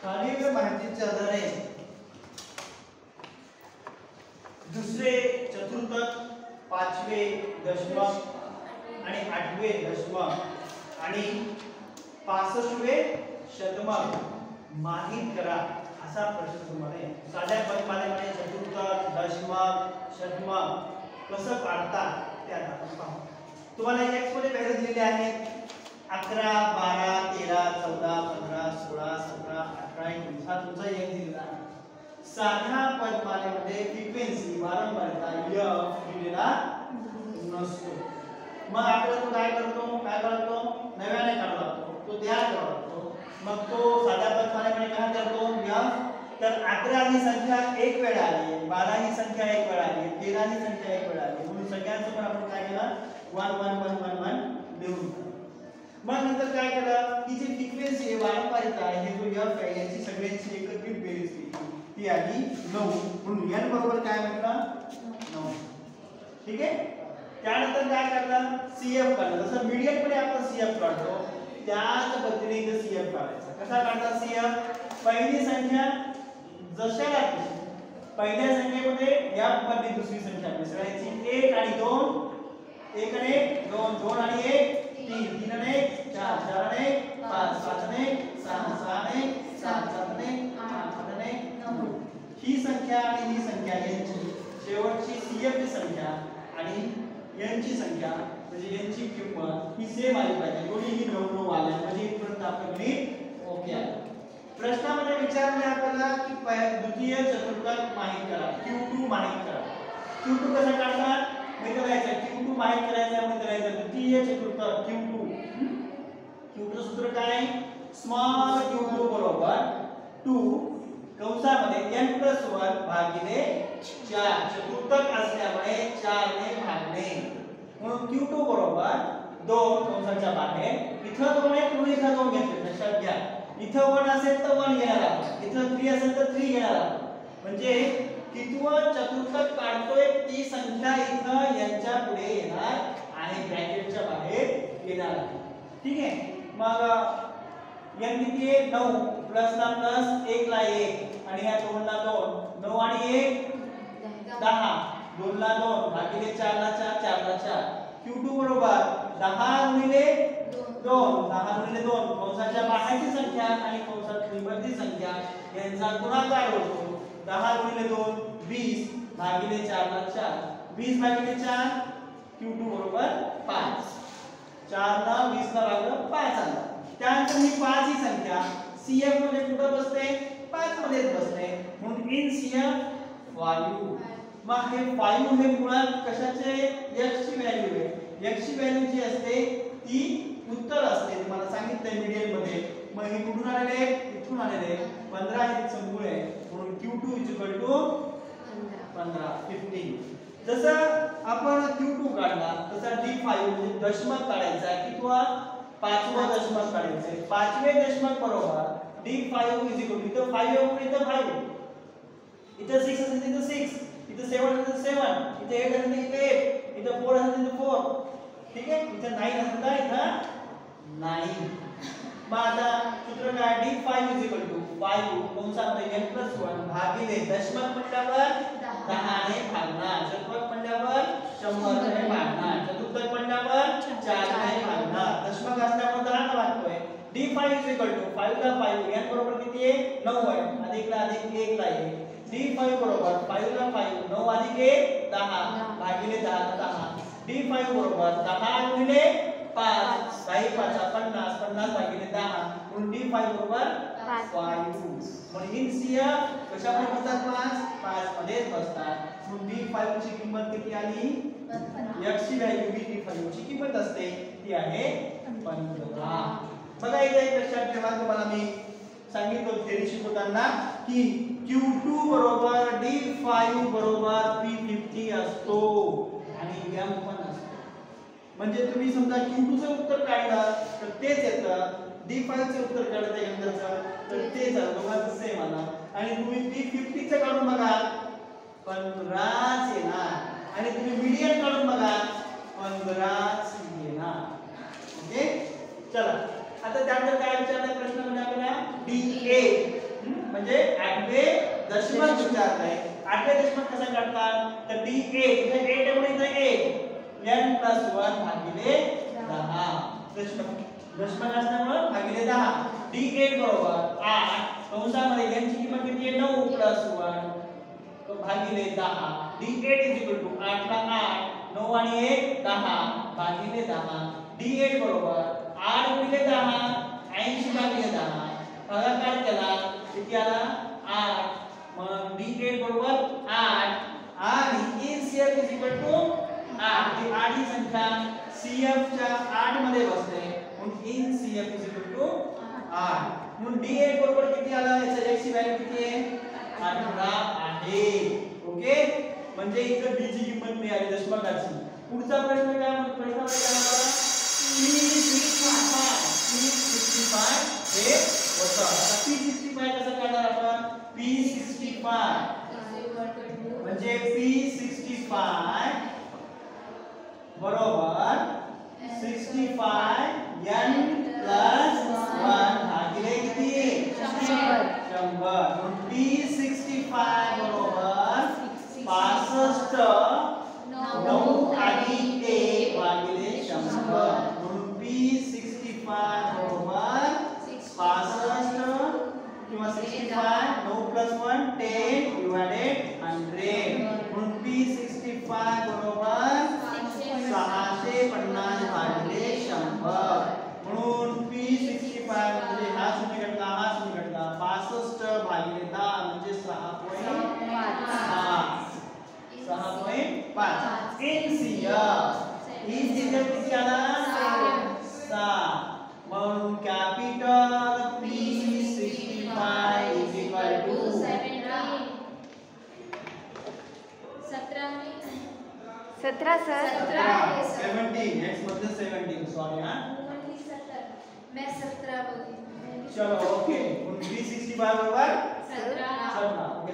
खालील माहितीच्या आधारे दुसरे चतुर्थक, पाचवे दशमक आणि आठवे दशमक आणि 65वे शतक माहित करा असा प्रश्न तुम्हाला आहे. साध्या पद्धतीने चतुर्थक, दशमक, शतक कसं काढतात ते आता आपण पाहू. तुम्हाला एक्स मध्ये व्हॅल्यू दिलेले आहेत 11, 12, 13, 14, 15, 16, 17, 18, 19 हा तुमचा एक दिलेला आहे. साध्या पदमालेमध्ये फ्रिक्वेन्सी वारंवारता f दिलेला नसतो. मग आपल्याला तो काय करतो नव्याने काढावा लागतो, तो तयार करावा लागतो. मग तो साध्या पदमालेमध्ये काय करतो f. तर 11 ही संख्या एक वेळा आली, 12 ही संख्या एक वेळा आली, 13 ही संख्या एक वेळा आली, म्हणून सगळ्यांचं पण आपण काय केलं 1 1 1 1 1 लिहून. मग नंतर काय केलं की जी फ्रिक्वेन्सी आहे वारंवारता आहे हे जो f आहे याची सगळ्यांची एकत्रित बेरीज केली, ती आली 9. म्हणून n बरोबर काय म्हटलं 9. ठीक आहे. त्यानंतर काय करणार CF काढलं. जसं मीडियन मध्ये आपण CF काढतो त्याच पद्धतीने इथे CF काढायचा. कसा काढता CF? पहिली संख्या जशाला पहिल्या संख्येमध्ये f मध्ये दुसरी संख्या मिसळायची. 1 आणि 2, 1 आणि 1 2, 2 आणि 1 3, 3 आणि 1 4, 4 आणि 1 5, 5 आणि 1 6, 6 आणि 1 7, 7 आणि 1 8, 8 आणि 1 9. ही संख्या आणि ही संख्या यांची शेवटची CF ची संख्या आणि n ची संख्या म्हणजे n ची किंमत ही सेम आली पाहिजे. दोन्हीही 9 9 आल्या म्हणजे इथपर्यंत आपलं गणित ओके आहे. प्रश्नामध्ये विचारले आपल्याला की द्वितीय चतुर्थक माहित करा, Q2 माहित करा. Q2 कसं काढतात मी करायचं Q2 माहित करायचं म्हणजे करायचं द्वितीय चतुर्थक Q2 सूत्र काय स्मॉल q2 बरोबर 2 कंसामध्ये n+1 भागिले 4. चतुर्थक असल्यामुळे 4 ने भागणे, म्हणून Q2 बरोबर 2 कंसाच्या बाहेर इथं 2 आहे म्हणून इथं 2 घेतले. लक्षात घ्या इथं 1 असेल तर 1 घेणार आपण, इथं 3 असेल तर 3 घेणार आपण. म्हणजे कितवं चतुर्थक काढतोय ती संख्या इथं यांच्या पुढे येणार आणि ब्रॅकेटच्या बाहेर येणार आहे. ठीक आहे. मग n किती आहे 9 प्लस ला प्लस 1 ला 1 आणि ह्या 2 ला 2 9 आणि 1 10 2 ला 2 भागिले 4 ला 4 4 ला 4. Q2 बरोबर 10 गुणिले 2 10 गुणिले 2 कंसाच्या बाहेरची संख्या आणि कंसातली मधली संख्या यांचा गुणाकार होतो. 10 गुणिले 2 20 भागिले 4 ला 4 20 भागिले 4 Q2 बरोबर 5. 4 ला 20 ला भागलं 5 आला. त्यानंतर ही 5 ही संख्या CF मध्ये कुठं बसते 5 मध्ये बसते, म्हणून इन CF 5. मग हे 5 हे मुळात कशाचे x ची व्हॅल्यू आहे. x ची व्हॅल्यू जी असते ती उत्तर असते, तुम्हाला सांगितलंय मीडियन मध्ये. मग हे कुठून आलेले इथून आलेले 15 हे संगुळ आहे, म्हणून Q2 15 15. जसं आपण Q2 काढला तसा D5 म्हणजे दशमक काढायचा किंवा पाचवा दशमक काढायचे. पाचवे दशमक बरोबर D5 इथं 5 इथं 5 इथं 6 असेल तिथं 6 इथं 7 असेल 7 इथं 8 असेल इथं 8 इथं 4 असेल तिथं 4. ठीक आहे. इथं 9 असेल तर इथं 9. मग आता सूत्र काय D5 5 कंसामध्ये n+1 भागिले दशमक म्हटल्यावर 10 ने भागणार, शतक म्हटल्यावर 100 ने भागणार, चतुर्थक म्हटल्यावर 4 ने भागणार. दशमक असल्यामुळे 10 ने भागतोय. D5 5 ला 5 n बरोबर किती आहे 9 आहे, अधिक ला अधिक 1 ला 1. D5 बरोबर 5 ला 5 9 अधिक 1 10 भागिले 10 ला 10. D5 बरोबर 10 गुणिले 5 5 5 50 50 भागिले 10, म्हणून D5 बरोबर 5. म्हणून इन CF कशामध्ये बसतात 5 मध्ये बसतात. म्हणून D5 ची किंमत किती आली x ची व्हॅल्यू D5 ची किंमत असते ती आहे 15. बघा इथे एक लक्षात ठेवा, तुम्हाला मी सांगितलं थेरी शिकवताना की Q2 बरोबर D5 बरोबर P50 असतो आणि m पण असतो. म्हणजे तुम्ही समजा Q2 चे उत्तर काढलं तर तेच येतं, D5 चे उत्तर काढलं त्यानंतरचं तर तेच आलं, दोघांचं सेम आलं. आणि तुम्ही P50 चे काढून बघा 15 येणार आणि तुम्ही मीडियन काढून बघा 15 येणार. ओके. चला आता त्यानंतर काय विचारलाय प्रश्नामध्ये आपल्याला D8 म्हणजे 8वे दशमलक विचारलंय. 8वे दशमलक कसं काढतात तर D8 इथे 8 आहे म्हणून इथे 1 n + 1 भागिले 10 दशमलक असल्यामुळे भागिले 10 D8 बरोबर 8 कंसामध्ये n ची किंमत किती आहे 9 + 1 भागिले 10 D8 8 ला 8 9 आणि 1 10 भागिले 10 D8 बरोबर 8 गुणिले 10 80 भागिले 10 भागाकार केला किती आला 8 मग D8 बरोबर 8 आणि CF 8 ही 8 ही संख्या CF च्या 8 मध्ये बसते म्हणून CF 8 म्हणून D8 बरोबर किती आला याची x ची व्हॅल्यू किती आहे 18 आहे. ओके म्हणजे इथं D ची किंमत मिळाली दशमलकाची. पुढचा प्रश्न काय म्हणतो प्रश्न काय P65 हे होतं. आता P65 कसं काढणार आपण P65 म्हणजे P65 बरोबर 65 n + 1 भागिले किती 100 म्हणून P65 बरोबर 65 9 आणि 1 भागिले 100 म्हणून P65 बरोबर 65 किंवा 65 9 + 1 10 डिवाइडेड 100 म्हणून P65 बरोबर 650 भागिले 100 म्हणून P65 म्हणजे हा शून्य घटला 65 भागिले 10 म्हणजे 6.5 NCF किती आला 6 म्हणून कॅपिटल P65 17 सर 17 x मतलब 17 सॉरी हां मैं 17 बोली. चलो ओके P65 बरोबर 17 17 ओके.